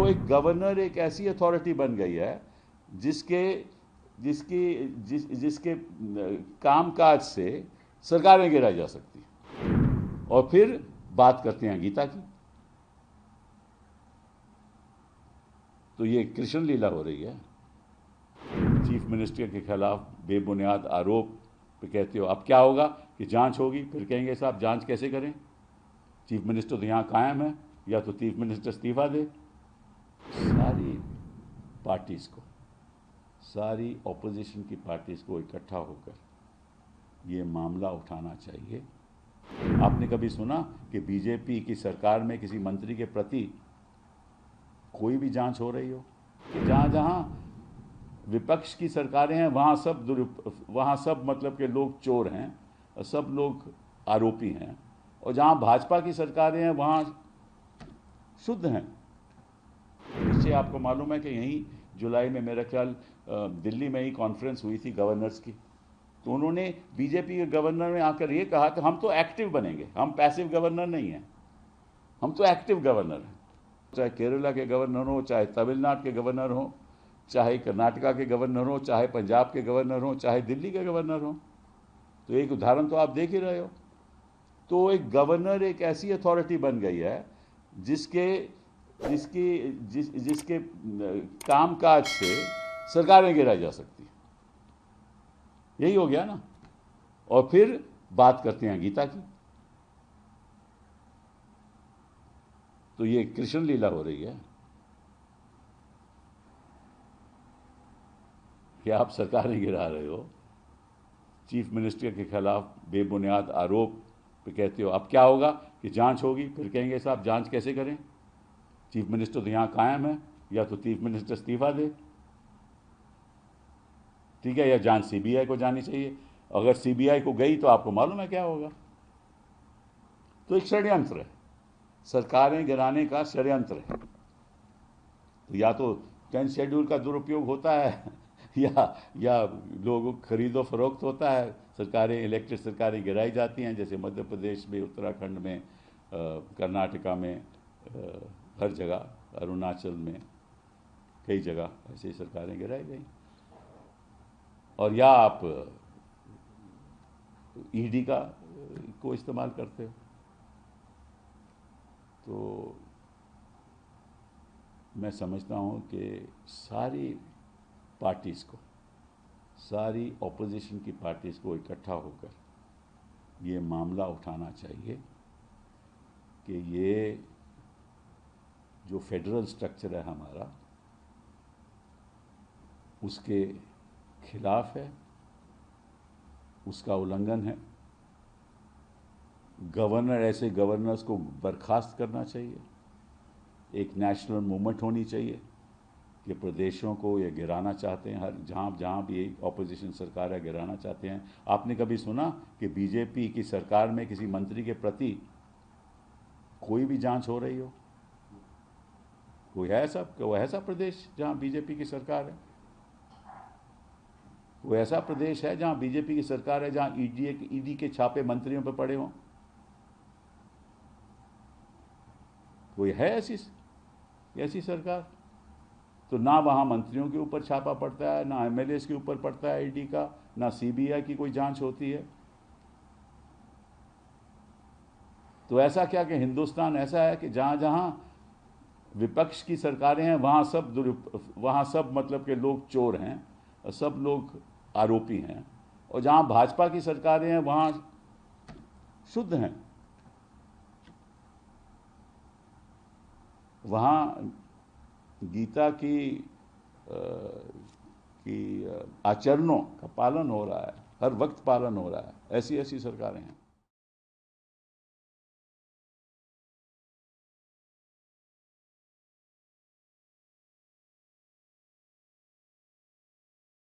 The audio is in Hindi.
तो एक गवर्नर एक ऐसी अथॉरिटी बन गई है जिसके जिसके कामकाज से सरकारें गिराई जा सकती हैं। और फिर बात करते हैं गीता की, तो ये कृष्ण लीला हो रही है। चीफ मिनिस्टर के खिलाफ बेबुनियाद आरोप पे कहते हो अब क्या होगा कि जांच होगी, फिर कहेंगे साहब जांच कैसे करें, चीफ मिनिस्टर तो यहाँ कायम है, या तो चीफ मिनिस्टर इस्तीफा दे। सारी पार्टीज को, सारी ऑपोजिशन की पार्टीज को इकट्ठा होकर ये मामला उठाना चाहिए। आपने कभी सुना कि बीजेपी की सरकार में किसी मंत्री के प्रति कोई भी जांच हो रही हो? कि जहाँ जहाँ विपक्ष की सरकारें हैं वहाँ सब मतलब के लोग चोर हैं और सब लोग आरोपी हैं, और जहाँ भाजपा की सरकारें हैं वहाँ शुद्ध हैं। इससे आपको मालूम है कि यहीं जुलाई में मेरा ख्याल दिल्ली में ही कॉन्फ्रेंस हुई थी गवर्नर्स की, तो उन्होंने बीजेपी के गवर्नर ने आकर ये कहा कि हम तो एक्टिव बनेंगे, हम पैसिव गवर्नर नहीं हैं, हम तो एक्टिव गवर्नर हैं। चाहे केरला के गवर्नर हो, चाहे तमिलनाडु के गवर्नर हो, चाहे कर्नाटका के गवर्नर हो, चाहे पंजाब के गवर्नर हो, चाहे दिल्ली के गवर्नर हो। तो एक उदाहरण तो आप देख ही रहे हो। तो एक गवर्नर एक ऐसी अथॉरिटी बन गई है जिसके कामकाज से सरकारें गिराई जा सकती हैं। यही हो गया ना। और फिर बात करते हैं गीता की, तो ये कृष्ण लीला हो रही है कि आप सरकारें गिरा रहे हो, चीफ मिनिस्टर के खिलाफ बेबुनियाद आरोप पे कहते हो अब क्या होगा कि जांच होगी, फिर कहेंगे साहब जांच कैसे करें, चीफ मिनिस्टर तो यहाँ कायम है, या तो चीफ मिनिस्टर इस्तीफा दे। ठीक है, या जांच सीबीआई को जानी चाहिए। अगर सीबीआई को गई तो आपको मालूम है क्या होगा। तो एक षड्यंत्र है, सरकारें गिराने का षड्यंत्र है। तो या तो 10th शेड्यूल का दुरुपयोग होता है या लोगों खरीदो फरोख्त होता है, सरकारें, इलेक्टेड सरकारें गिराई जाती हैं, जैसे मध्य प्रदेश में, उत्तराखंड में, कर्नाटका में, हर जगह, अरुणाचल में, कई जगह ऐसे ही सरकारें गिराई गई। और या आप ईडी को इस्तेमाल करते हो। तो मैं समझता हूँ कि सारी पार्टीज़ को, सारी ऑपोजिशन की पार्टीज़ को इकट्ठा होकर ये मामला उठाना चाहिए कि ये जो फेडरल स्ट्रक्चर है हमारा, उसके खिलाफ है, उसका उल्लंघन है। गवर्नर, ऐसे गवर्नर्स को बर्खास्त करना चाहिए। एक नेशनल मूवमेंट होनी चाहिए कि प्रदेशों को ये गिराना चाहते हैं, हर जहाँ भी ऑपोजिशन सरकार है गिराना चाहते हैं। आपने कभी सुना कि बीजेपी की सरकार में किसी मंत्री के प्रति कोई भी जांच हो रही हो? कोई ऐसा प्रदेश जहाँ बीजेपी की सरकार है? कोई ऐसा प्रदेश है जहाँ बीजेपी की सरकार है, जहाँ ईडी के छापे मंत्रियों पर पड़े हों? कोई है ऐसी सरकार? तो ना वहाँ मंत्रियों के ऊपर छापा पड़ता है, ना एमएलएस के ऊपर पड़ता है ईडी का, ना सीबीआई की कोई जांच होती है। तो ऐसा क्या कि हिंदुस्तान ऐसा है कि जहाँ जहाँ विपक्ष की सरकारें हैं वहाँ सब मतलब के लोग चोर हैं और सब लोग आरोपी हैं, और जहाँ भाजपा की सरकारें हैं वहाँ शुद्ध हैं। वहाँ गीता की आचरणों का पालन हो रहा है, हर वक्त पालन हो रहा है। ऐसी सरकारें हैं।